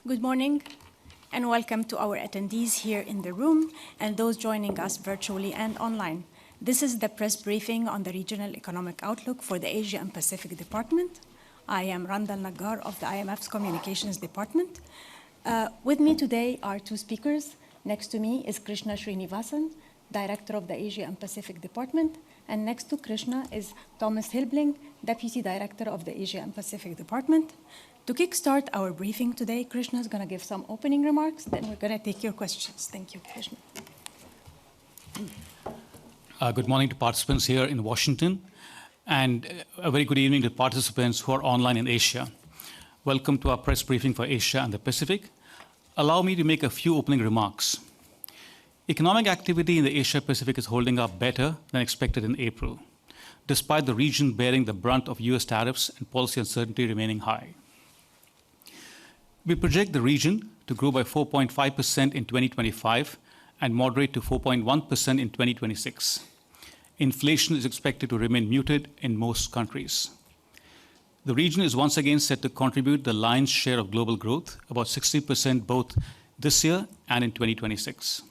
Good morning and welcome to our attendees here in the room and those joining us virtually and online. This is the press briefing on the Regional Economic Outlook for the Asia and Pacific Department. I am Randal Naggar of the IMF's Communications Department. With me today are two speakers. Next to me is Krishna Srinivasan, Director of the Asia and Pacific Department, and next to Krishna is Thomas Hilbling, Deputy Director of the Asia and Pacific Department. To kickstart our briefing today, Krishna is going to give some opening remarks, then we're going to take your questions. Thank you, Krishna. Good morning to participants here in Washington, and a very good evening to participants who are online in Asia. Welcome to our press briefing for Asia and the Pacific. Allow me to make a few opening remarks. Economic activity in the Asia-Pacific is holding up better than expected in April, despite the region bearing the brunt of US tariffs and policy uncertainty remaining high. We project the region to grow by 4.5% in 2025 and moderate to 4.1% in 2026. Inflation is expected to remain muted in most countries. The region is once again set to contribute the lion's share of global growth, about 60% both this year and in 2026.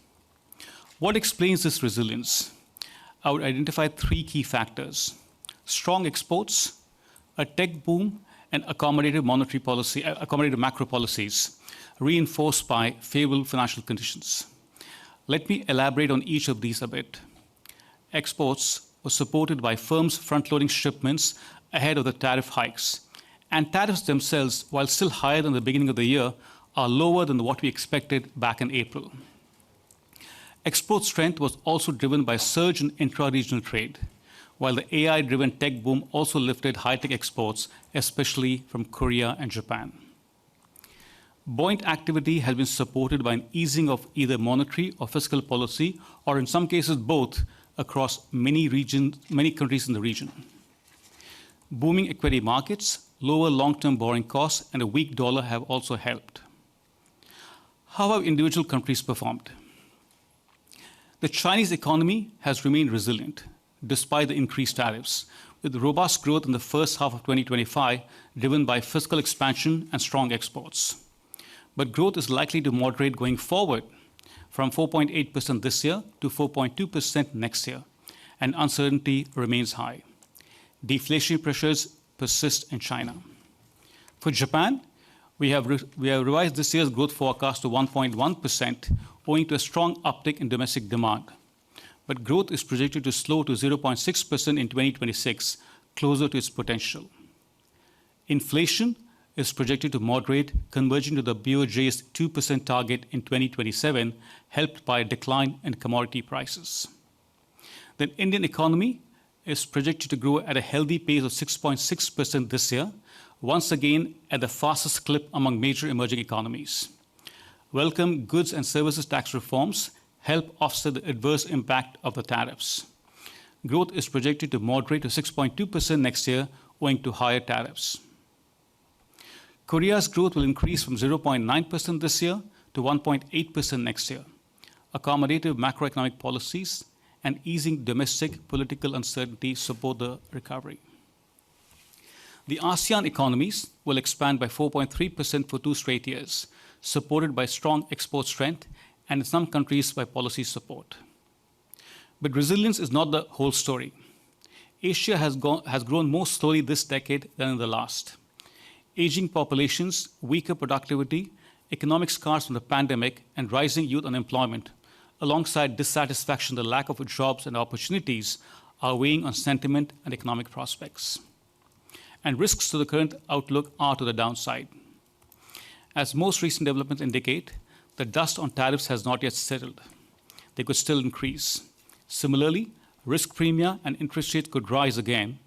What explains this resilience? I would identify three key factors: strong exports, a tech boom, and accommodative macro policies reinforced by favorable financial conditions. Let me elaborate on each of these a bit. Exports were supported by firms front-loading shipments ahead of the tariff hikes, and tariffs themselves, while still higher than the beginning of the year, are lower than what we expected back in April. Export strength was also driven by a surge in intra-regional trade, while the AI-driven tech boom also lifted high-tech exports, especially from Korea and Japan. Buoyant activity has been supported by an easing of either monetary or fiscal policy, or in some cases both, across many countries in the region. Booming equity markets, lower long-term borrowing costs, and a weak dollar have also helped. How have individual countries performed? The Chinese economy has remained resilient despite the increased tariffs, with robust growth in the first half of 2025 driven by fiscal expansion and strong exports. But growth is likely to moderate going forward from 4.8% this year to 4.2% next year, and uncertainty remains high. Deflationary pressures persist in China. For Japan, we have revised this year's growth forecast to 1.1%, owing to a strong uptick in domestic demand. But growth is projected to slow to 0.6% in 2026, closer to its potential. Inflation is projected to moderate, converging to the BOJ's 2% target in 2027, helped by a decline in commodity prices. The Indian economy is projected to grow at a healthy pace of 6.6% this year, once again at the fastest clip among major emerging economies. Welcome goods and services tax reforms help offset the adverse impact of the tariffs. Growth is projected to moderate to 6.2% next year, owing to higher tariffs. Korea's growth will increase from 0.9% this year to 1.8% next year. Accommodative macroeconomic policies and easing domestic political uncertainty support the recovery. The ASEAN economies will expand by 4.3% for 2 straight years, supported by strong export strength and in some countries by policy support. But resilience is not the whole story. Asia has grown more slowly this decade than in the last. Aging populations, weaker productivity, economic scars from the pandemic, and rising youth unemployment, alongside dissatisfaction, the lack of jobs and opportunities, are weighing on sentiment and economic prospects. And risks to the current outlook are to the downside. As most recent developments indicate, the dust on tariffs has not yet settled. They could still increase. Similarly, risk premia and interest rates could rise again,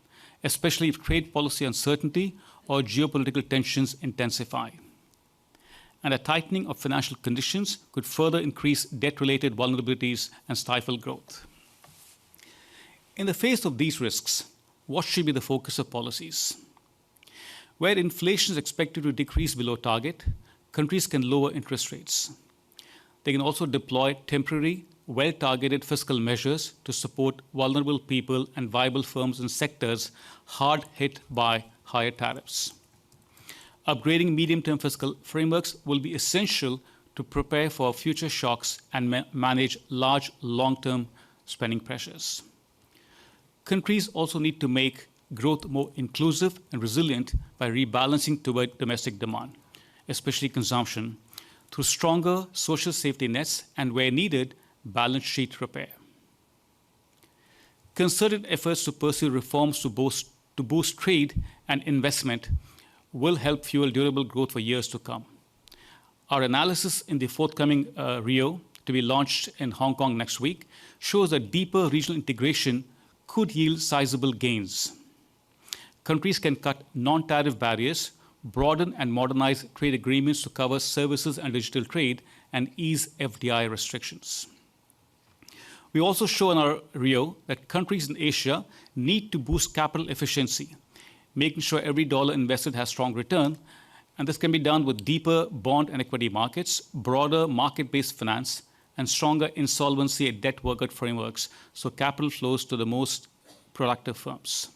especially if trade policy uncertainty or geopolitical tensions intensify. And a tightening of financial conditions could further increase debt-related vulnerabilities and stifle growth. In the face of these risks, what should be the focus of policies? Where inflation is expected to decrease below target, countries can lower interest rates. They can also deploy temporary, well-targeted fiscal measures to support vulnerable people and viable firms and sectors hard hit by higher tariffs. upgrading medium-term fiscal frameworks will be essential to prepare for future shocks and manage large long-term spending pressures. Countries also need to make growth more inclusive and resilient by rebalancing toward domestic demand, especially consumption, through stronger social safety nets and, where needed, balance sheet repair. Concerted efforts to pursue reforms to boost trade and investment will help fuel durable growth for years to come. Our analysis in the forthcoming Rio, to be launched in Hong Kong next week, shows that deeper regional integration could yield sizable gains. Countries can cut non-tariff barriers, broaden and modernize trade agreements to cover services and digital trade, and ease FDI restrictions. We also show in our Rio that countries in Asia need to boost capital efficiency, making sure every dollar invested has strong return, and this can be done with deeper bond and equity markets, broader market-based finance, and stronger insolvency and debt workout frameworks, so capital flows to the most productive firms.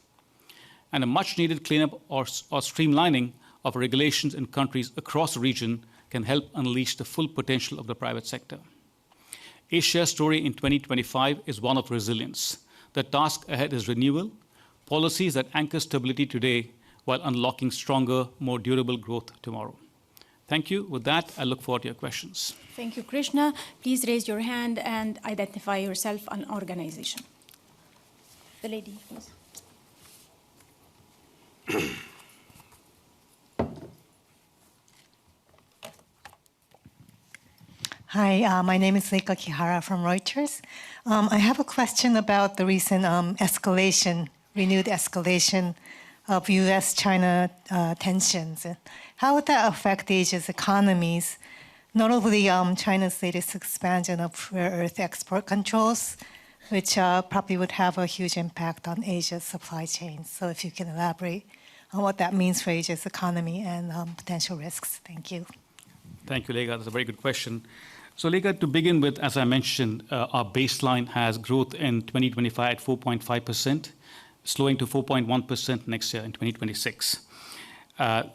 And a much-needed cleanup or streamlining of regulations in countries across the region can help unleash the full potential of the private sector. Asia's story in 2025 is one of resilience. The task ahead is renewal, policies that anchor stability today while unlocking stronger, more durable growth tomorrow. Thank you. With that, I look forward to your questions. Thank you, Krishna. Please raise your hand and identify yourself and organization. The lady, please. Hi, my name is Reika Kihara from Reuters. I have a question about the recent renewed escalation of U.S.-China tensions. How would that affect Asia's economies, notably China's latest expansion of rare earth export controls, which probably would have a huge impact on Asia's supply chains? So if you can elaborate on what that means for Asia's economy and potential risks. Thank you. Thank you, Lega. That's a very good question. So, Lega, to begin with, as I mentioned, our baseline has growth in 2025 at 4.5%, slowing to 4.1% next year in 2026.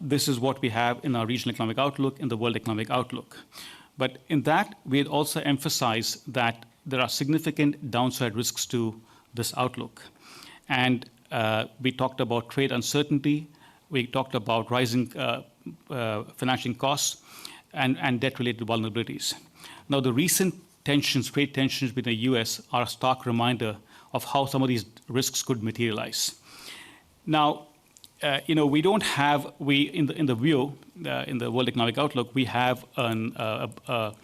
This is what we have in our regional economic outlook, in the world economic outlook. But in that, we had also emphasized that there are significant downside risks to this outlook. And we talked about trade uncertainty, we talked about rising financing costs, and debt-related vulnerabilities. Now, the recent tensions, trade tensions with the US, are a stark reminder of how some of these risks could materialize. Now, we don't have, in the view, in the World Economic Outlook, we have a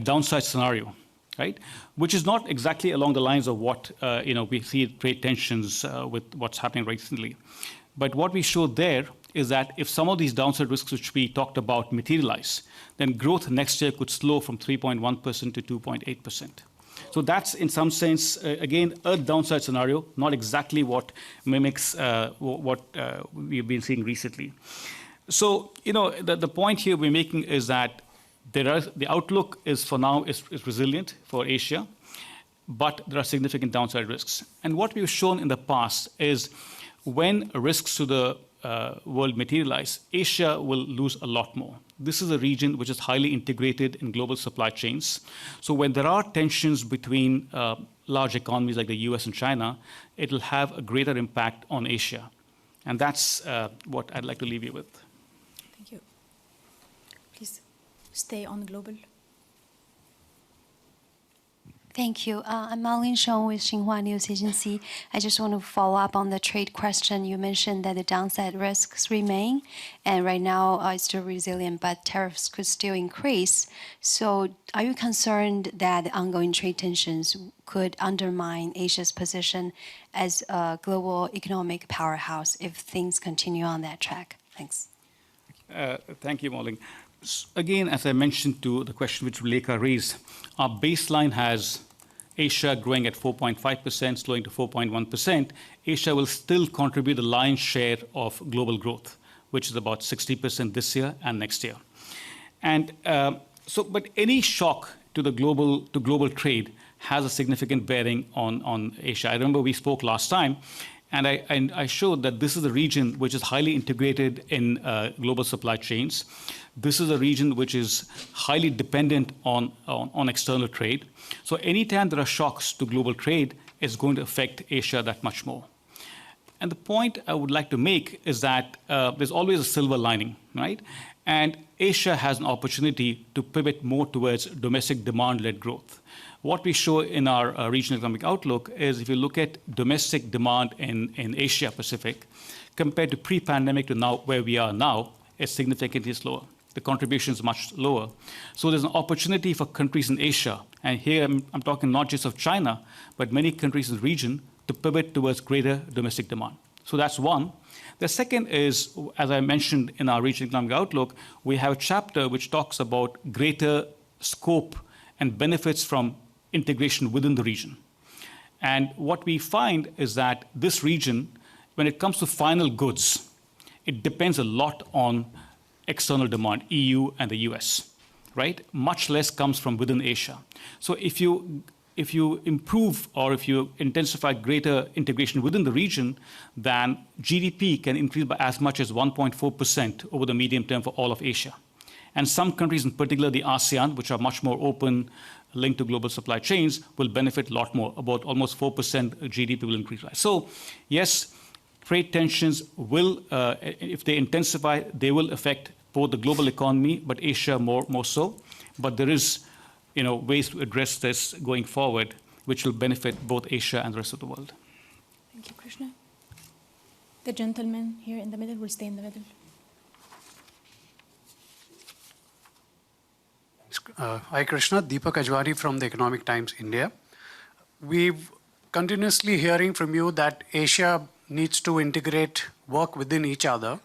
downside scenario, right? Which is not exactly along the lines of what, we see trade tensions with what's happening recently. But what we showed there is that if some of these downside risks which we talked about materialize, then growth next year could slow from 3.1% to 2.8%. So that's, in some sense, again, a downside scenario, not exactly what mimics what we've been seeing recently. So, the point here we're making is that the outlook is, for now, is resilient for Asia, but there are significant downside risks. And what we've shown in the past is when risks to the world materialize, Asia will lose a lot more. This is a region which is highly integrated in global supply chains. So when there are tensions between large economies like the US and China, it'll have a greater impact on Asia. And that's what I'd like to leave you with. Thank you. Please stay on global. Thank you. I'm Malin Shong with Xinhua News Agency. I just want to follow up on the trade question. You mentioned that the downside risks remain, and right now it's still resilient, but tariffs could still increase. So are you concerned that the ongoing trade tensions could undermine Asia's position as a global economic powerhouse if things continue on that track? Thanks. Thank you, Malin. Again, as I mentioned to the question which Rekha raised, our baseline has Asia growing at 4.5%, slowing to 4.1%. Asia will still contribute the lion's share of global growth, which is about 60% this year and next year. And but any shock to global trade has a significant bearing on Asia. I remember we spoke last time, And I showed that this is a region which is highly integrated in global supply chains. This is a region which is highly dependent on external trade. So anytime there are shocks to global trade, it's going to affect Asia that much more. And the point I would like to make is that there's always a silver lining, right? And Asia has an opportunity to pivot more towards domestic demand-led growth. What we show in our regional economic outlook is if you look at domestic demand in Asia Pacific, compared to pre-pandemic to now where we are now, it's significantly slower. The contribution is much lower. So there's an opportunity for countries in Asia, and here I'm talking not just of China, but many countries in the region to pivot towards greater domestic demand. So that's one. The second is, as I mentioned in our regional economic outlook, we have a chapter which talks about greater scope and benefits from integration within the region. And what we find is that this region, when it comes to final goods, it depends a lot on external demand, EU and the US, right? Much less comes from within Asia. So if you improve or if you intensify greater integration within the region, then GDP can increase by as much as 1.4% over the medium term for all of Asia. And some countries, in particular the ASEAN, which are much more open, linked to global supply chains, will benefit a lot more. About almost 4% GDP will increase. So yes, trade tensions will, if they intensify, they will affect both the global economy, but Asia more so. But there is, ways to address this going forward, which will benefit both Asia and the rest of the world. Thank you, Krishna. The gentleman here in the middle will stay in the middle. Hi, Krishna. Deepak Ajwari from the Economic Times, India. We've continuously hearing from you that Asia needs to integrate, work within each other,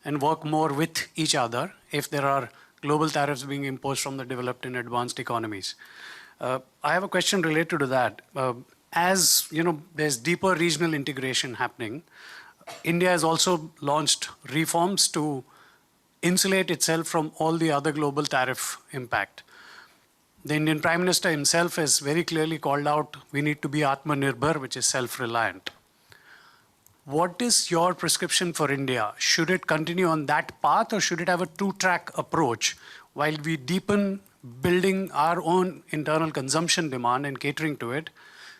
and work more with each other if there are global tariffs being imposed from the developed and advanced economies. I have a question related to that. As there's deeper regional integration happening, India has also launched reforms to insulate itself from all the other global tariff impact. The Indian Prime Minister himself has very clearly called out, we need to be Atmanirbhar, which is self-reliant. What is your prescription for India? Should it continue on that path, or should it have a two-track approach while we deepen building our own internal consumption demand and catering to it?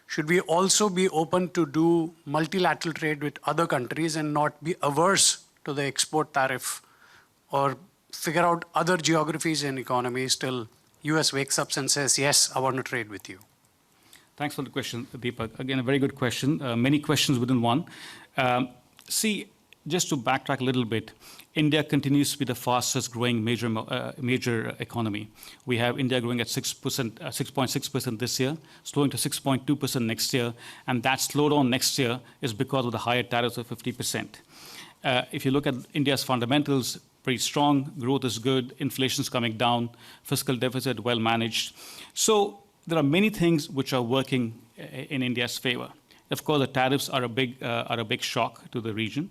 Should we also be open to do multilateral trade with other countries and not be averse to the export tariff, or figure out other geographies and economies till US wakes up and says, yes, I want to trade with you? Thanks for the question, Deepak. Again, a very good question. Many questions within one. See, just to backtrack a little bit, India continues to be the fastest growing major economy. We have India growing at 6.6% this year, slowing to 6.2% next year, and that slowdown next year is because of the higher tariffs of 50%. If you look at India's fundamentals, pretty strong, growth is good, inflation's coming down, fiscal deficit well managed. So there are many things which are working in India's favor. Of course, the tariffs are a big shock to the region.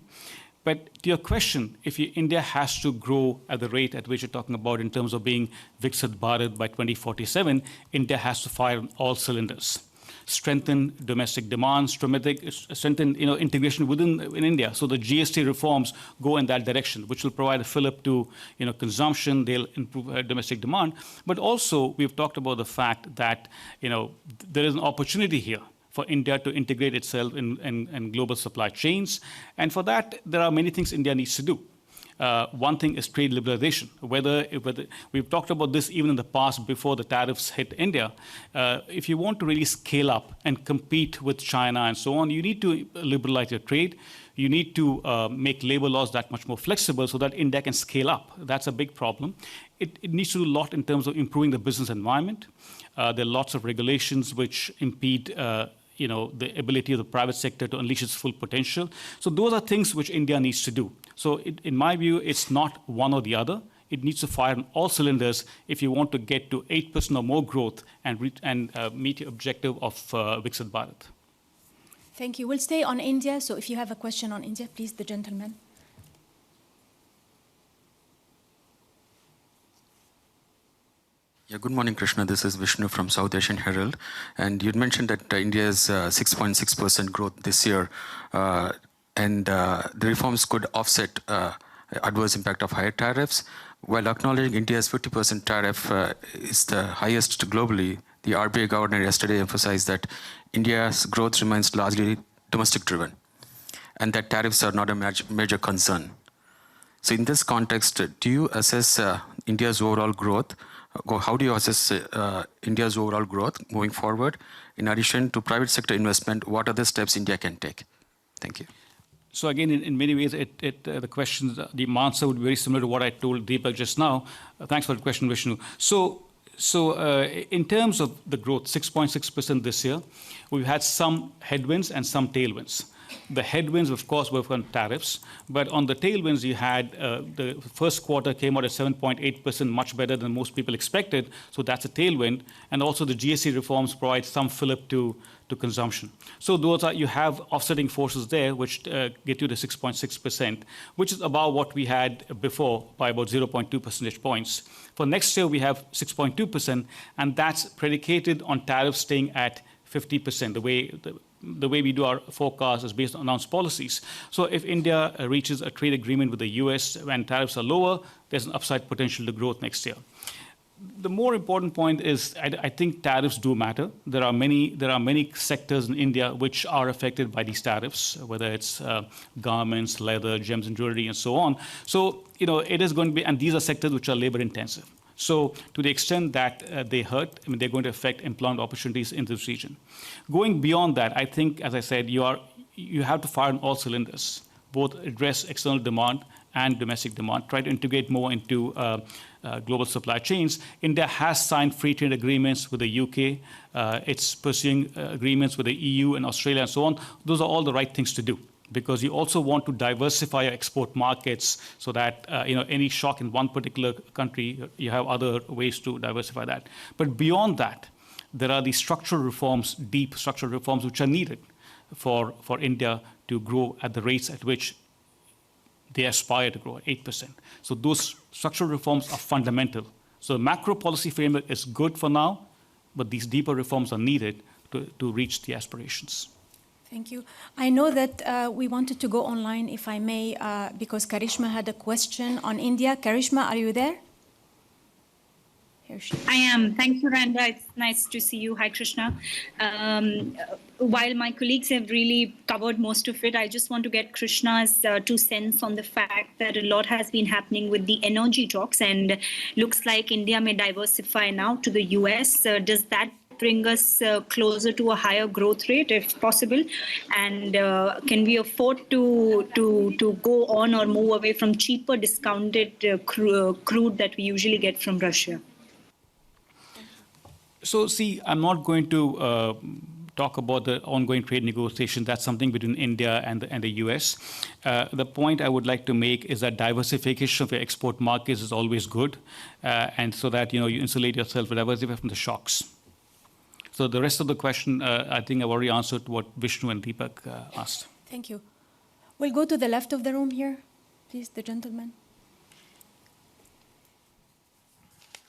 But to your question, if India has to grow at the rate at which you're talking about in terms of being Viksit Bharat by 2047, India has to fire on all cylinders. Strengthen domestic demand, strengthen integration in India. So the GST reforms go in that direction, which will provide a fillip to consumption. They'll improve domestic demand. But also, we've talked about the fact that there is an opportunity here for India to integrate itself in global supply chains. And for that, there are many things India needs to do. One thing is trade liberalization. Whether we've talked about this even in the past before the tariffs hit India. If you want to really scale up and compete with China and so on, you need to liberalize your trade. You need to make labor laws that much more flexible so that India can scale up. That's a big problem. It needs to do a lot in terms of improving the business environment. There are lots of regulations which impede the ability of the private sector to unleash its full potential. So those are things which India needs to do. So in my view, it's not one or the other. It needs to fire on all cylinders if you want to get to 8% or more growth and meet your objective of Viksit Bharat. Thank you. We'll stay on India. So if you have a question on India, please, the gentleman. Yeah, good morning, Krishna. This is Vishnu from South Asian Herald. And you'd mentioned that India's 6.6% growth this year, and the reforms could offset adverse impact of higher tariffs. While acknowledging India's 50% tariff is the highest globally, the RBI governor yesterday emphasized that India's growth remains largely domestic-driven, and that tariffs are not a major concern. So in this context, do you assess India's overall growth? How do you assess India's overall growth moving forward? In addition to private sector investment, what other steps India can take? Thank you. So again, in many ways, the question, the answer would be very similar to what I told Deepak just now. Thanks for the question, Vishnu. So in terms of the growth, 6.6% this year, we've had some headwinds and some tailwinds. The headwinds, of course, were from tariffs, but on the tailwinds, you had the first quarter came out at 7.8%, much better than most people expected, so that's a tailwind. And also the GST reforms provide some fillip to consumption. So those are, you have offsetting forces there, which get you to 6.6%, which is about what we had before by about 0.2 percentage points. For next year, we have 6.2%, and that's predicated on tariffs staying at 50%. The way we do our forecast is based on announced policies. So if India reaches a trade agreement with the US when tariffs are lower, there's an upside potential to growth next year. The more important point is I think tariffs do matter. There are many sectors in India which are affected by these tariffs, whether it's garments, leather, gems and jewelry, and so on. So it is going to be, and these are sectors which are labor intensive. So to the extent that they hurt, they're going to affect employment opportunities in this region. Going beyond that, I think, as I said, you have to fire on all cylinders, both address external demand and domestic demand, try to integrate more into global supply chains. India has signed free trade agreements with the UK. It's pursuing agreements with the EU and Australia and so on. Those are all the right things to do, because you also want to diversify your export markets so that any shock in one particular country, you have other ways to diversify that. But beyond that, there are these structural reforms, deep structural reforms, which are needed for India to grow at the rates at which they aspire to grow, at 8%. So those structural reforms are fundamental. So the macro policy framework is good for now, but these deeper reforms are needed to reach the aspirations. Thank you. I know that we wanted to go online, if I may, because Karishma had a question on India. Karishma, are you there? Here she is. I am. Thank you, Randa. It's nice to see you. Hi, Krishna. While my colleagues have really covered most of it, I just want to get Krishna's 2 cents on the fact that a lot has been happening with the energy talks, and looks like India may diversify now to the US. Does that bring us closer to a higher growth rate, if possible? And can we afford to go on or move away from cheaper discounted crude that we usually get from Russia? So see, I'm not going to talk about the ongoing trade negotiations. That's something between India and the US. The point I would like to make is that diversification of your export markets is always good, and so that you insulate yourself, diversify from the shocks. So the rest of the question, I think I've already answered what Vishnu and Deepak asked. Thank you. We'll go to the left of the room here. Please, the gentleman.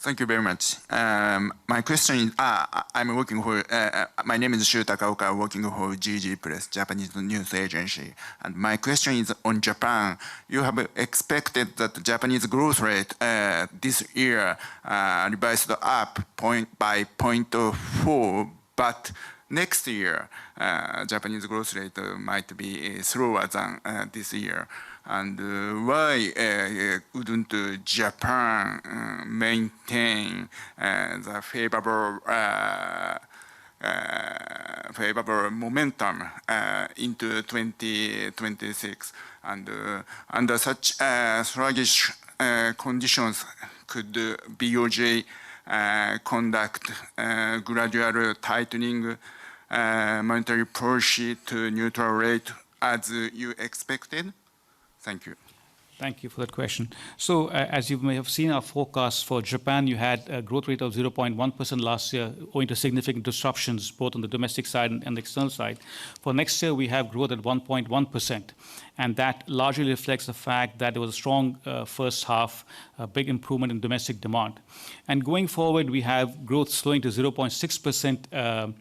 Thank you very much. My question is, I'm working for, my name is Shu Takaoka, working for GG Press, Japanese news agency. And my question is on Japan. You have expected that the Japanese growth rate this year revised up by 0.4, but next year, Japanese growth rate might be slower than this year. And why wouldn't Japan maintain the favorable momentum into 2026? And under such sluggish conditions, could BOJ conduct gradual tightening monetary policy to neutral rate as you expected? Thank you. Thank you for that question. So, as you may have seen our forecast for Japan, you had a growth rate of 0.1% last year, owing to significant disruptions both on the domestic side and the external side. For next year, we have growth at 1.1%, and that largely reflects the fact that there was a strong first half, a big improvement in domestic demand. And going forward, we have growth slowing to 0.6%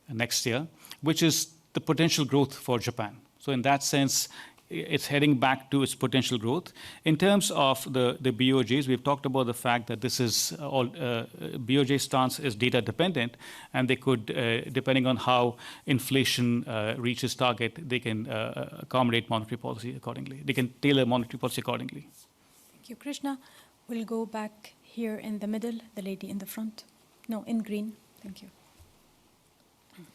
next year, which is the potential growth for Japan. So, in that sense, it's heading back to its potential growth. In terms of the BOJs, we've talked about the fact that this is all BOJ stance is data dependent, and they could, depending on how inflation reaches target, they can accommodate monetary policy accordingly. They can tailor monetary policy accordingly. Thank you, Krishna. We'll go back here in the middle, the lady in the front. No, in green. Thank you.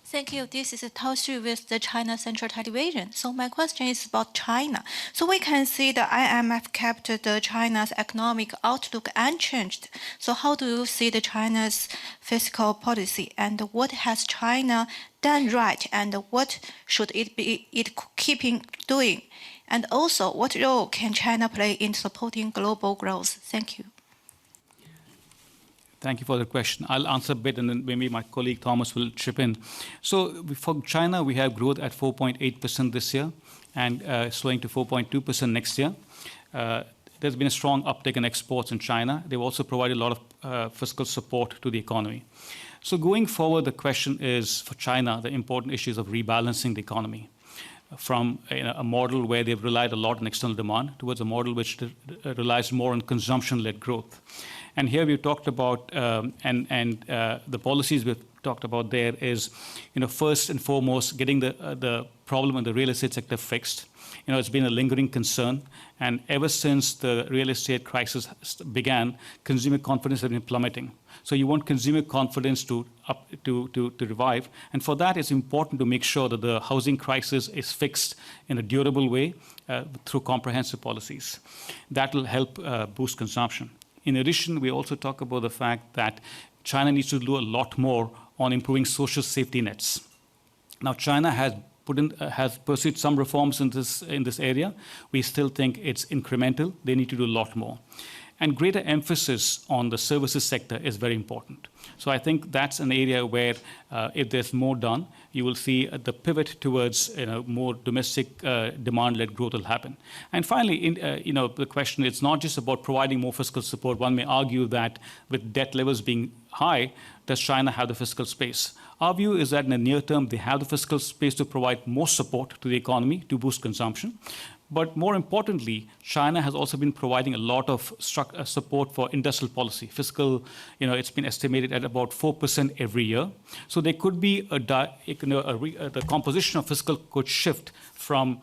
Thank you. This is Tao Xu with the China Central Television. So my question is about China. So we can see the IMF kept the China's economic outlook unchanged. So how do you see the China's fiscal policy, and what has China done right, and what should it keeping doing? And also, what role can China play in supporting global growth? Thank you. Thank you for the question. I'll answer a bit, and then maybe my colleague Thomas will chip in. So for China, we have growth at 4.8% this year, and slowing to 4.2% next year. There's been a strong uptick in exports in China. They've also provided a lot of fiscal support to the economy. So going forward, the question is for China, the important issues of rebalancing the economy from a model where they've relied a lot on external demand towards a model which relies more on consumption-led growth. And here we've talked about, the policies we've talked about there is, first and foremost, getting the problem in the real estate sector fixed. It's been a lingering concern, and ever since the real estate crisis began, consumer confidence has been plummeting. So you want consumer confidence to revive, and for that it's important to make sure that the housing crisis is fixed in a durable way through comprehensive policies. That will help boost consumption. In addition, we also talk about the fact that China needs to do a lot more on improving social safety nets. Now, China has pursued some reforms in this area. We still think it's incremental. They need to do a lot more. And greater emphasis on the services sector is very important. So I think that's an area where if there's more done, you will see the pivot towards more domestic demand-led growth will happen. And finally, the question, it's not just about providing more fiscal support. One may argue that with debt levels being high, does China have the fiscal space? Our view is that in the near term, they have the fiscal space to provide more support to the economy to boost consumption. But more importantly, China has also been providing a lot of support for industrial policy. Fiscal, it's been estimated at about 4% every year. So there could be the composition of fiscal could shift from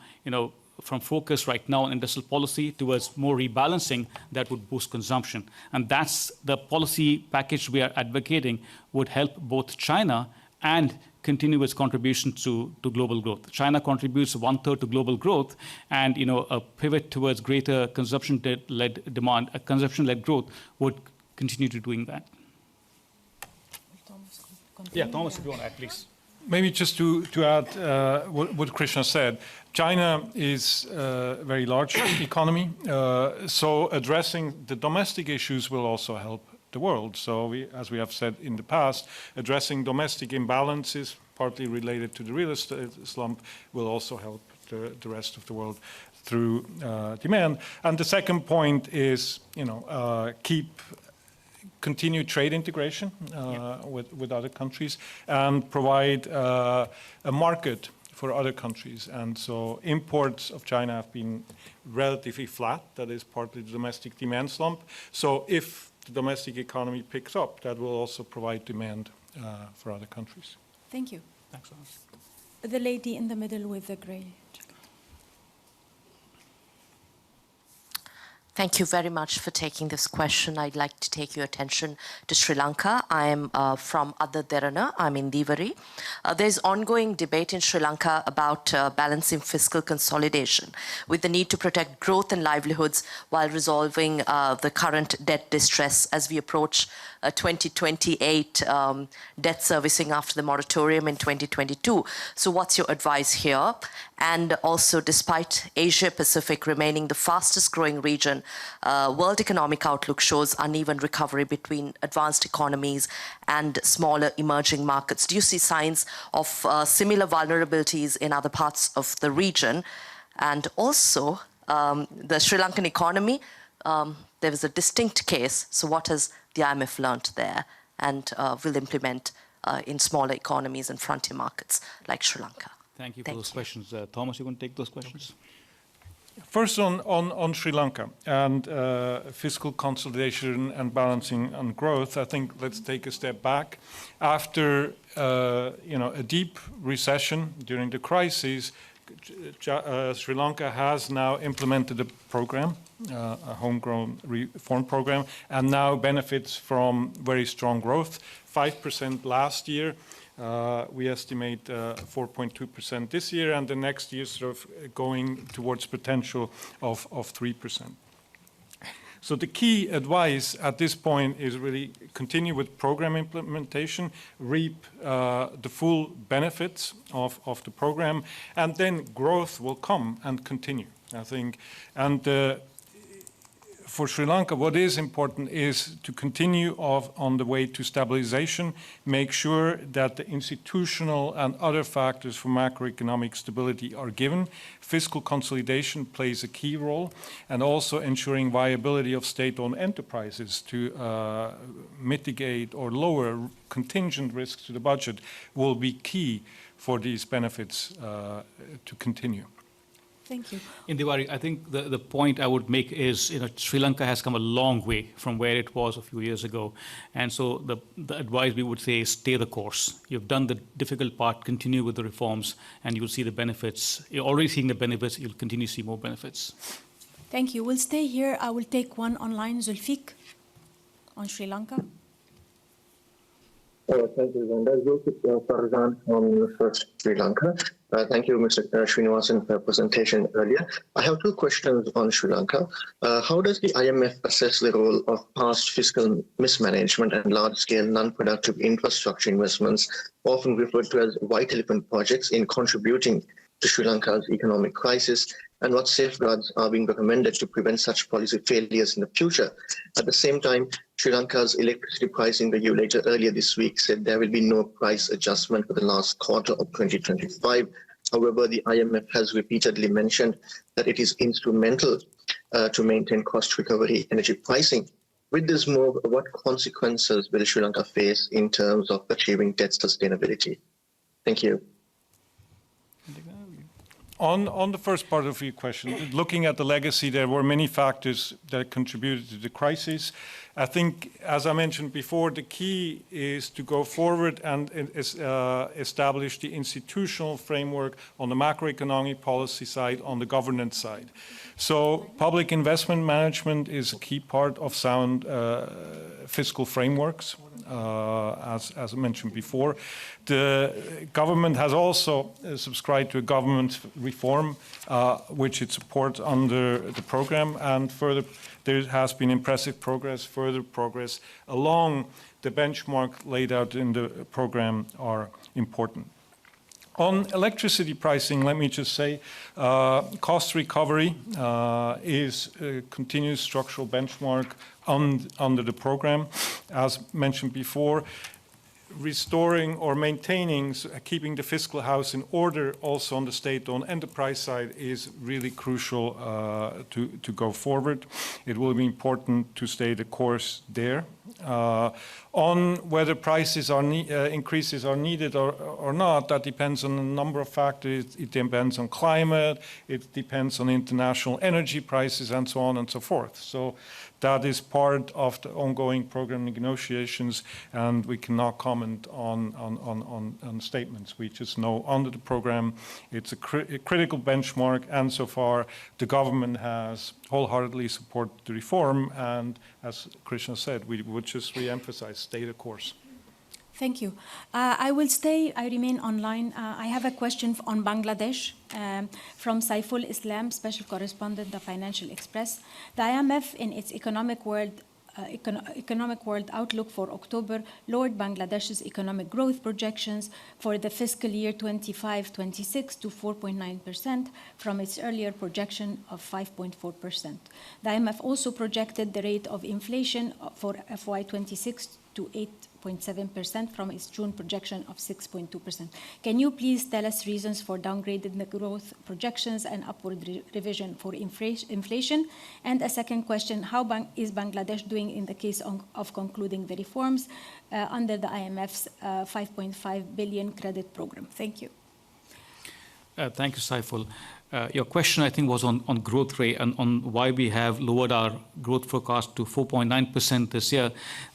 focus right now on industrial policy towards more rebalancing that would boost consumption. And that's the policy package we are advocating would help both China and continue its contribution to global growth. China contributes 1/3 to global growth, and a pivot towards greater consumption-led demand, a consumption-led growth would continue to doing that. Thomas, if you want to add, please. Maybe just to add what Krishna said, China is a very large economy, so addressing the domestic issues will also help the world. So as we have said in the past, addressing domestic imbalances, partly related to the real estate slump, will also help the rest of the world through demand. And the second point is, continue trade integration with other countries and provide a market for other countries. And so imports of China have been relatively flat. That is partly the domestic demand slump. So if the domestic economy picks up, that will also provide demand for other countries. Thank you. Thanks, Thomas. The lady in the middle with the gray jacket. Thank you very much for taking this question. I'd like to take your attention to Sri Lanka. I am from Adda I'm in Divari. There's ongoing debate in Sri Lanka about balancing fiscal consolidation with the need to protect growth and livelihoods while resolving the current debt distress as we approach 2028 debt servicing after the moratorium in 2022. So what's your advice here? And also, despite Asia Pacific remaining the fastest growing region, World Economic Outlook shows uneven recovery between advanced economies and smaller emerging markets. Do you see signs of similar vulnerabilities in other parts of the region? And also, the Sri Lankan economy, there was a distinct case. So what has the IMF learned there and will implement in smaller economies and frontier markets like Sri Lanka? Thank you for those questions. Thomas, you want to take those questions? First on Sri Lanka and fiscal consolidation and balancing on growth, I think let's take a step back. After a deep recession during the crisis, Sri Lanka has now implemented a program, a homegrown reform program, and now benefits from very strong growth, 5% last year. We estimate 4.2% this year, and the next year sort of going towards potential of 3%. So the key advice at this point is really continue with program implementation, reap the full benefits of the program, and then growth will come and continue, I think. And for Sri Lanka, what is important is to continue on the way to stabilization, make sure that the institutional and other factors for macroeconomic stability are given. Fiscal consolidation plays a key role, and also ensuring viability of state-owned enterprises to mitigate or lower contingent risks to the budget will be key for these benefits to continue. Thank you. In Diwari, I think the point I would make is, Sri Lanka has come a long way from where it was a few years ago. And so the advice we would say is stay the course. You've done the difficult part, continue with the reforms, and you'll see the benefits. You're already seeing the benefits, you'll continue to see more benefits. Thank you. We'll stay here. I will take one online, Zulfiq, on Sri Lanka. Thank you, Wanda. Zulfiq Farzan from Sri Lanka. Thank you, Mr. Srinivasan, for your presentation earlier. I have two questions on Sri Lanka. How does the IMF assess the role of past fiscal mismanagement and large-scale non-productive infrastructure investments, often referred to as white elephant projects, in contributing to Sri Lanka's economic crisis? And what safeguards are being recommended to prevent such policy failures in the future? At the same time, Sri Lanka's electricity pricing regulator earlier this week said there will be no price adjustment for the last quarter of 2025. However, the IMF has repeatedly mentioned that it is instrumental to maintain cost recovery energy pricing. With this move, what consequences will Sri Lanka face in terms of achieving debt sustainability? Thank you. On the first part of your question, looking at the legacy, there were many factors that contributed to the crisis. I think, as I mentioned before, the key is to go forward and establish the institutional framework on the macroeconomic policy side, on the governance side. So public investment management is a key part of sound fiscal frameworks, as I mentioned before. The government has also subscribed to a government reform, which it supports under the program, and further there has been impressive progress. Further progress along the benchmark laid out in the program are important. On electricity pricing, let me just say, cost recovery is a continuous structural benchmark under the program. As mentioned before, restoring or maintaining, keeping the fiscal house in order also on the state-owned enterprise side is really crucial to go forward. It will be important to stay the course there. On whether prices are increases are needed or not, that depends on a number of factors. It depends on climate, it depends on international energy prices, and so on and so forth. So that is part of the ongoing program negotiations, and we cannot comment on statements. We just know under the program it's a critical benchmark, and so far the government has wholeheartedly support the reform, and as Krishna said, we would just re-emphasize, stay the course. Thank you. I remain online. I have a question on Bangladesh from Saiful Islam, Special Correspondent, The Financial Express. The IMF, in its Economic World Outlook for October, lowered Bangladesh's economic growth projections for the fiscal year 25-26 to 4.9% from its earlier projection of 5.4%. The IMF also projected the rate of inflation for FY26 to 8.7% from its June projection of 6.2%. Can you please tell us reasons for downgrading the growth projections and upward revision for inflation? And a second question, how is Bangladesh doing in the case of concluding the reforms under the IMF's 5.5 billion credit program? Thank you. Thank you, Saiful. Your question, I think, was on growth rate and on why we have lowered our growth forecast to 4.9% this year.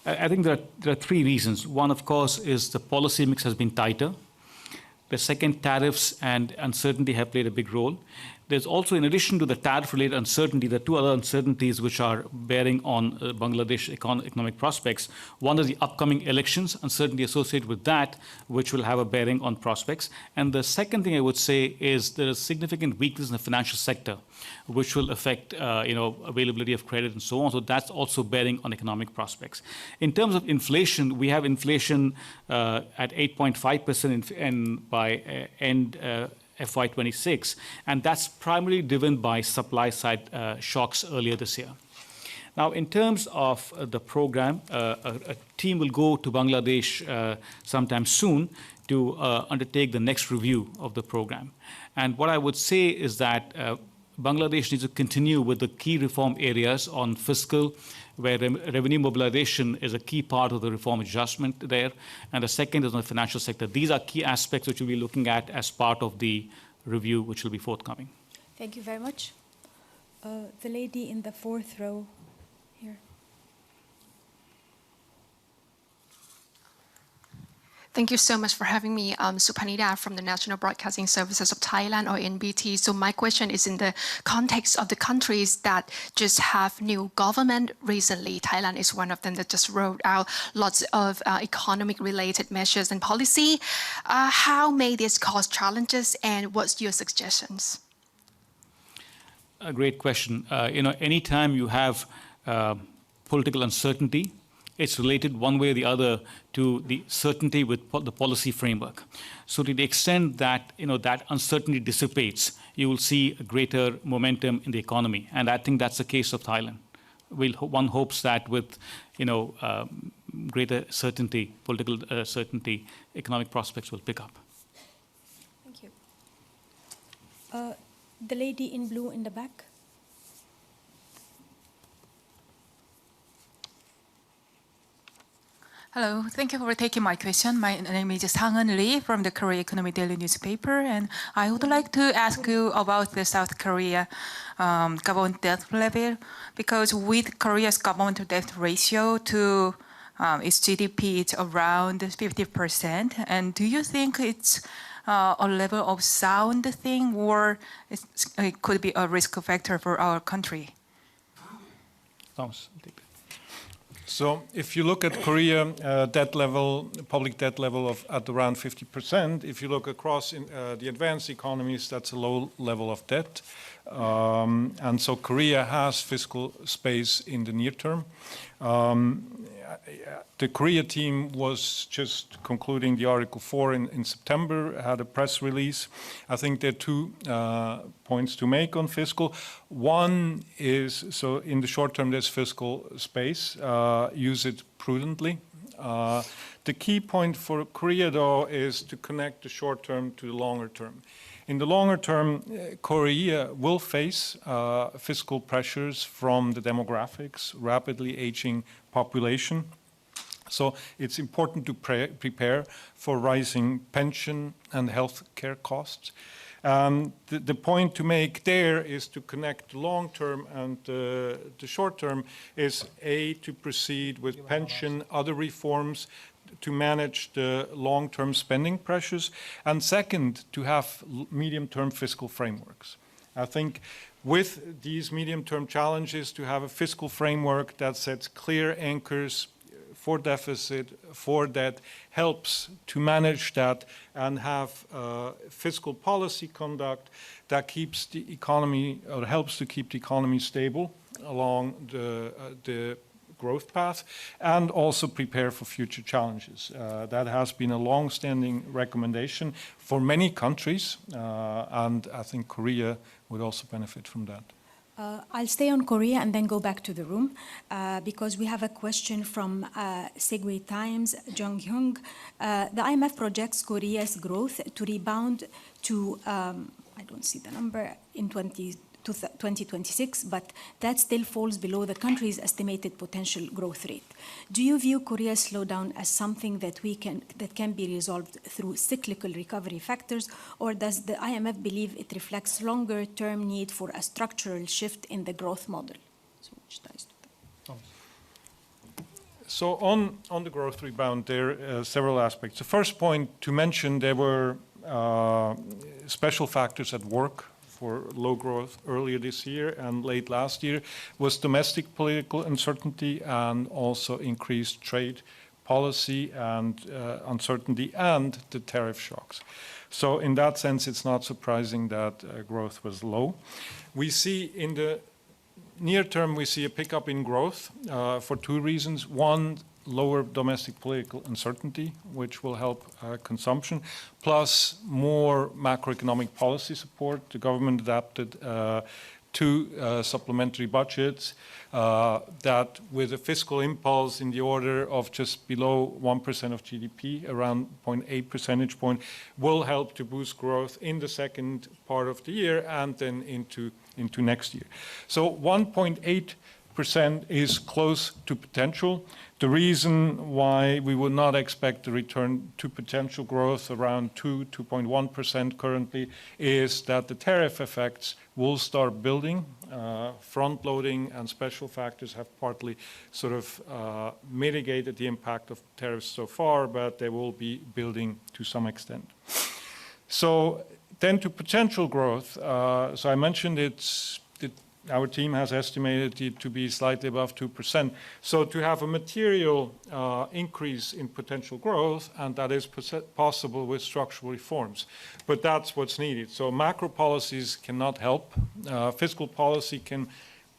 I think there are three reasons. One, of course, is the policy mix has been tighter. The second, tariffs and uncertainty have played a big role. There's also, in addition to the tariff-related uncertainty, there are two other uncertainties which are bearing on Bangladesh economic prospects. One is the upcoming elections, uncertainty associated with that, which will have a bearing on prospects. And the second thing I would say is there is significant weakness in the financial sector, which will affect availability of credit and so on. So that's also bearing on economic prospects. In terms of inflation, we have inflation at 8.5% by end FY26, and that's primarily driven by supply-side shocks earlier this year. Now, in terms of the program, a team will go to Bangladesh sometime soon to undertake the next review of the program. And what I would say is that Bangladesh needs to continue with the key reform areas on fiscal, where revenue mobilization is a key part of the reform adjustment there. And the second is on the financial sector. These are key aspects which we'll be looking at as part of the review, which will be forthcoming. Thank you very much. The lady in the fourth row here. Thank you so much for having me. I'm Supanida from the National Broadcasting Services of Thailand, or NBT. So my question is in the context of the countries that just have new government recently. Thailand is one of them that just rolled out lots of economic-related measures and policy. How may this cause challenges, and what's your suggestions? A great question. Anytime you have political uncertainty, it's related one way or the other to the certainty with the policy framework. So to the extent that that uncertainty dissipates, you will see a greater momentum in the economy. And I think that's the case of Thailand. One hopes that with greater certainty, political certainty, economic prospects will pick up. Thank you. The lady in blue in the back. Hello, thank you for taking my question. My name is Sang-eun Lee from the Korea Economic Daily newspaper, and I would like to ask you about the South Korea government debt level, because with Korea's government debt ratio to its GDP, it's around 50%. And do you think it's a level of sound thing, or it could be a risk factor for our country? Thomas. So if you look at Korea debt level, public debt level of at around 50%, if you look across in, the advanced economies, that's a low level of debt. And so Korea has fiscal space in the near term. The Korea team was just concluding the Article 4 in September, had a press release. I think there are two points to make on fiscal. One is, so in the short term, there's fiscal space, use it prudently. The key point for Korea, though, is to connect the short term to the longer term. In the longer term, Korea will face fiscal pressures from the demographics, rapidly aging population. So it's important to prepare for rising pension and health care costs. The point to make there is to connect the long term and the short term is to proceed with pension, other reforms, to manage the long-term spending pressures, and second, to have medium-term fiscal frameworks. I think with these medium-term challenges, to have a fiscal framework that sets clear anchors for deficit, for debt, helps to manage that and have fiscal policy conduct that keeps the economy, or helps to keep the economy stable along the growth path, and also prepare for future challenges. That has been a long-standing recommendation for many countries, and I think Korea would also benefit from that. I'll stay on Korea and then go back to the room because we have a question from Segway Times, Jung Hyung. The IMF projects Korea's growth to rebound to, I don't see the number, in 2026, but that still falls below the country's estimated potential growth rate. Do you view Korea's slowdown as something that can be resolved through cyclical recovery factors, or does the IMF believe it reflects longer-term need for a structural shift in the growth model? So, which ties to that? So on the growth rebound, there are several aspects. The first point to mention, there were special factors at work for low growth earlier this year and late last year, was domestic political uncertainty and also increased trade policy and uncertainty and the tariff shocks. So in that sense, it's not surprising that growth was low. We see in the near term, we see a pickup in growth for two reasons. One, lower domestic political uncertainty, which will help consumption, plus more macroeconomic policy support. The government adapted two supplementary budgets that, with a fiscal impulse in the order of just below 1% of GDP, around 0.8 percentage point, will help to boost growth in the second part of the year and then into next year. So 1.8% is close to potential. The reason why we would not expect a return to potential growth around 2.1% currently is that the tariff effects will start building. Front-loading and special factors have partly sort of mitigated the impact of tariffs so far, but they will be building to some extent. So then to potential growth, so I mentioned our team has estimated it to be slightly above 2%. So to have a material increase in potential growth, and that is possible with structural reforms. But that's what's needed. So macro policies cannot help. Fiscal policy can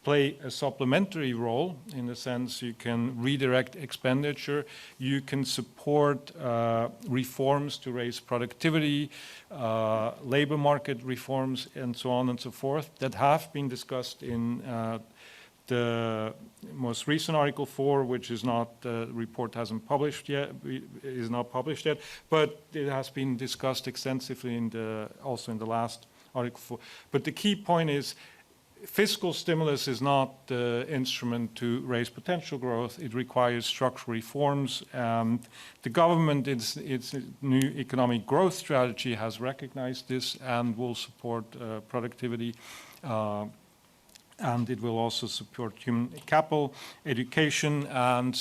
play a supplementary role in the sense you can redirect expenditure, you can support reforms to raise productivity, labor market reforms, and so on and so forth that have been discussed in the most recent Article 4, which is not, the report hasn't published yet, is not published yet, but it has been discussed extensively also in the last Article 4. But the key point is, fiscal stimulus is not the instrument to raise potential growth. It requires structural reforms. The government, its new economic growth strategy has recognized this and will support productivity. And it will also support human capital, education, and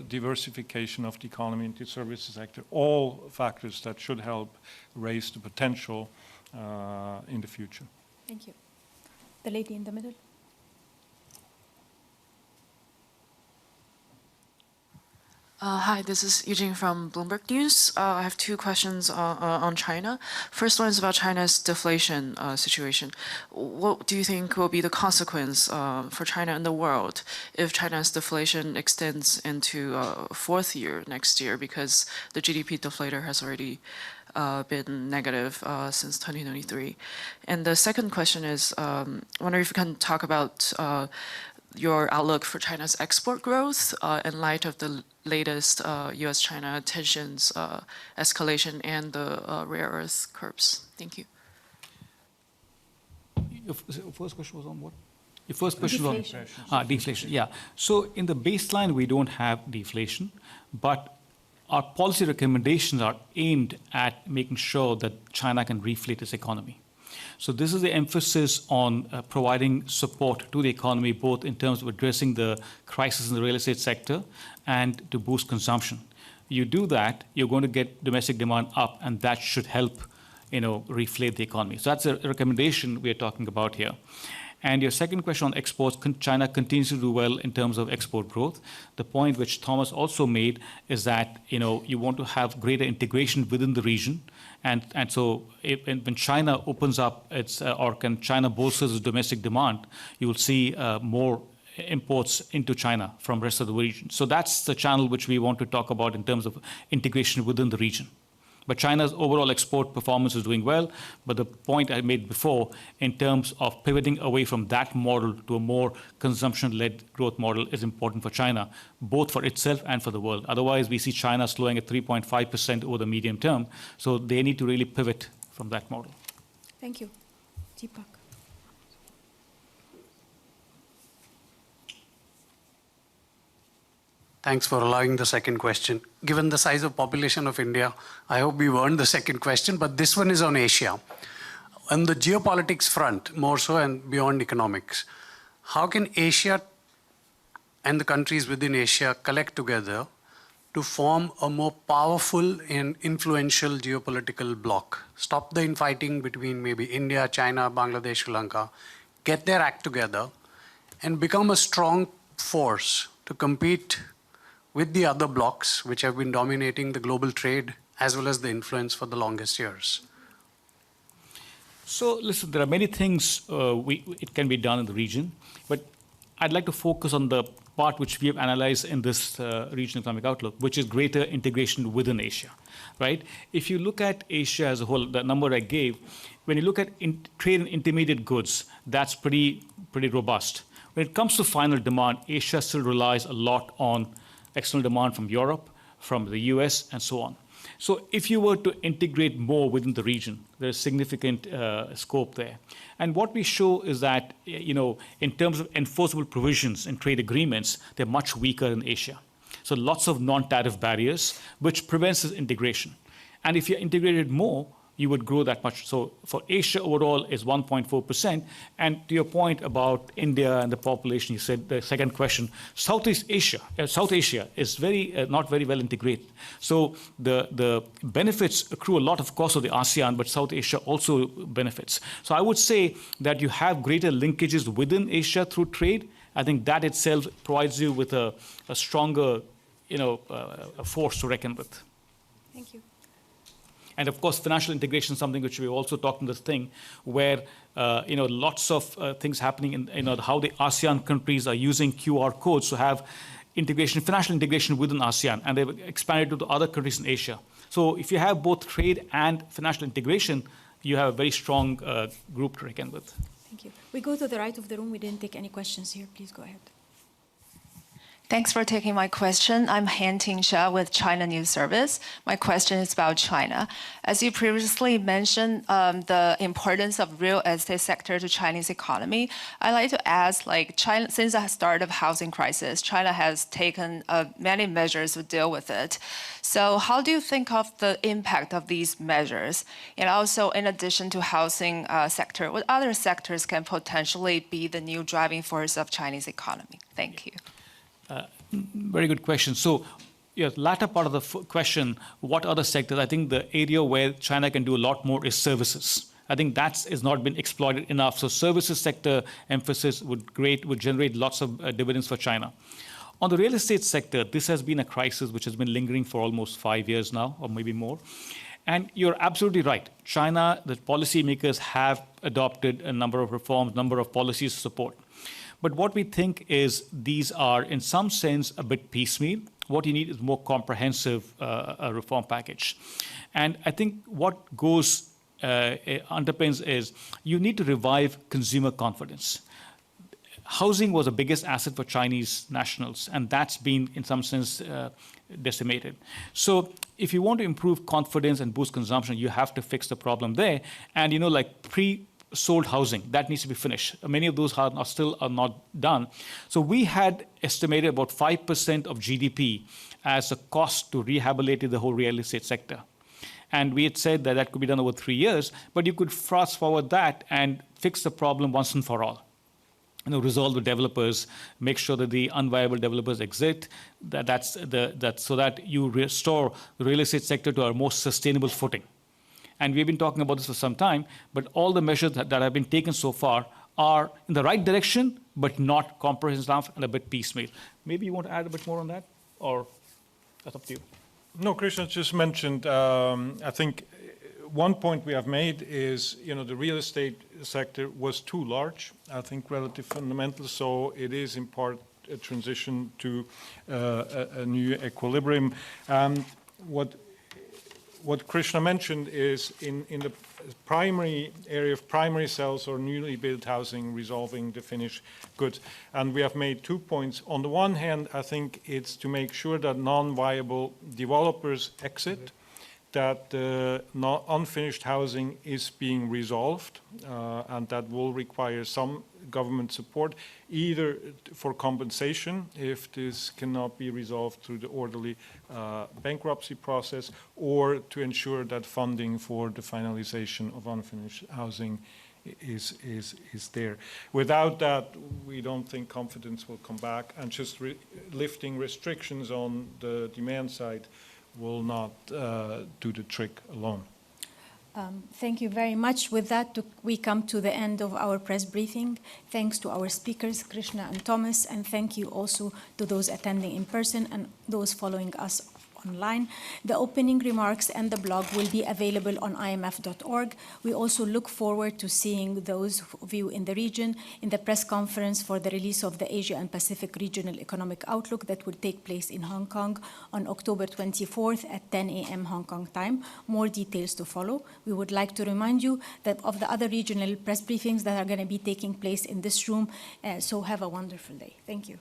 diversification of the economy into the services sector. All factors that should help raise the potential in the future. Thank you. The lady in the middle. Hi, this is Eugene from Bloomberg News. I have two questions on China. First one is about China's deflation situation. What do you think will be the consequence for China and the world if China's deflation extends into fourth year next year, because the GDP deflator has already been negative since 2023. And the second question is, I wonder if you can talk about your outlook for China's export growth in light of the latest U.S.-China tensions, escalation, and the rare earth curbs. Thank you. Your first question was on what? Your first question was on deflation. Yeah. So in the baseline, we don't have deflation, but our policy recommendations are aimed at making sure that China can reflate its economy. So this is the emphasis on providing support to the economy, both in terms of addressing the crisis in the real estate sector and to boost consumption. You do that, you're going to get domestic demand up, and that should help reflate the economy. So that's a recommendation we are talking about here. And your second question on exports, China continues to do well in terms of export growth. The point which Thomas also made is that you want to have greater integration within the region, and so when China opens up China bolsters its domestic demand, you will see more imports into China from the rest of the region. So that's the channel which we want to talk about in terms of integration within the region. But China's overall export performance is doing well. But the point I made before, in terms of pivoting away from that model to a more consumption-led growth model, is important for China, both for itself and for the world. Otherwise, we see China slowing at 3.5% over the medium term. So they need to really pivot from that model. Thank you. Deepak. Thanks for allowing the second question. Given the size of population of India, I hope we've earned the second question, but this one is on Asia. On the geopolitics front, more so and beyond economics, how can Asia and the countries within Asia collect together to form a more powerful and influential geopolitical bloc? Stop the infighting between maybe India, China, Bangladesh, Sri Lanka, get their act together and become a strong force to compete with the other blocs which have been dominating the global trade as well as the influence for the longest years? So listen, there are many things it can be done in the region, but I'd like to focus on the part which we have analyzed in this regional economic outlook, which is greater integration within Asia, right? If you look at Asia as a whole, the number I gave, when you look at trade in intermediate goods, that's pretty robust. When it comes to final demand, Asia still relies a lot on external demand from Europe, from the US, and so on. So if you were to integrate more within the region, there's significant scope there. And what we show is that, in terms of enforceable provisions in trade agreements, they're much weaker in Asia. So lots of non-tariff barriers, which prevents this integration. And if you integrated more, you would grow that much. So for Asia overall is 1.4%. And to your point about India and the population, you said the second question, South Asia is not very well integrated. So the benefits accrue a lot, of course, of the ASEAN, but South Asia also benefits. So I would say that you have greater linkages within Asia through trade. I think that itself provides you with a stronger, a force to reckon with. Thank you. And of course, financial integration is something which we also talked in this thing, where lots of things happening in how the ASEAN countries are using QR codes to have integration, financial integration within ASEAN, and they've expanded to the other countries in Asia. So if you have both trade and financial integration, you have a very strong group to reckon with. Thank you. We go to the right of the room. We didn't take any questions here. Please go ahead. Thanks for taking my question. I'm Han Ting-Sha with China News Service. My question is about China. As you previously mentioned, the importance of real estate sector to Chinese economy, I'd like to ask, China, since the start of housing crisis, China has taken many measures to deal with it. So how do you think of the impact of these measures? And also, in addition to housing sector, what other sectors can potentially be the new driving force of Chinese economy? Thank you. Very good question. So, latter part of the question, what other sectors? I think the area where China can do a lot more is services. I think that has not been exploited enough. So, services sector emphasis would generate lots of dividends for China. On the real estate sector, this has been a crisis which has been lingering for almost 5 years now, or maybe more. And you're absolutely right. China, the policymakers have adopted a number of reforms, number of policies to support. But what we think is these are, in some sense, a bit piecemeal. What you need is more comprehensive reform package. And I think what underpins is you need to revive consumer confidence. Housing was the biggest asset for Chinese nationals, and that's been, in some sense, decimated. So if you want to improve confidence and boost consumption, you have to fix the problem there. And, sold housing, that needs to be finished. Many of those are still not done. So we had estimated about 5% of GDP as a cost to rehabilitate the whole real estate sector. And we had said that that could be done over 3 years, but you could fast forward that and fix the problem once and for all. Resolve the developers, make sure that the unviable developers exit, so that you restore the real estate sector to a more sustainable footing. And we've been talking about this for some time, but all the measures that have been taken so far are in the right direction, but not comprehensive enough and a bit piecemeal. Maybe you want to add a bit more on that, or that's up to you. No, Krishna just mentioned, I think one point we have made is, the real estate sector was too large, I think, relative fundamentals, so it is in part a transition to a new equilibrium. And what Krishna mentioned is in the primary area of primary cells or newly built housing, resolving the finished goods. And we have made 2 points. On the one hand, I think it's to make sure that non-viable developers exit, that unfinished housing is being resolved, and that will require some government support, either for compensation if this cannot be resolved through the orderly bankruptcy process, or to ensure that funding for the finalization of unfinished housing is there. Without that, we don't think confidence will come back, and just lifting restrictions on the demand side will not do the trick alone. Thank you very much. With that, we come to the end of our press briefing. Thanks to our speakers, Krishna and Thomas, and thank you also to those attending in person and those following us online. The opening remarks and the blog will be available on imf.org. We also look forward to seeing those of you in the region in the press conference for the release of the Asia and Pacific Regional Economic Outlook that will take place in Hong Kong on October 24th at 10 a.m. Hong Kong time. More details to follow. We would like to remind you that of the other regional press briefings that are going to be taking place in this room. So have a wonderful day. Thank you.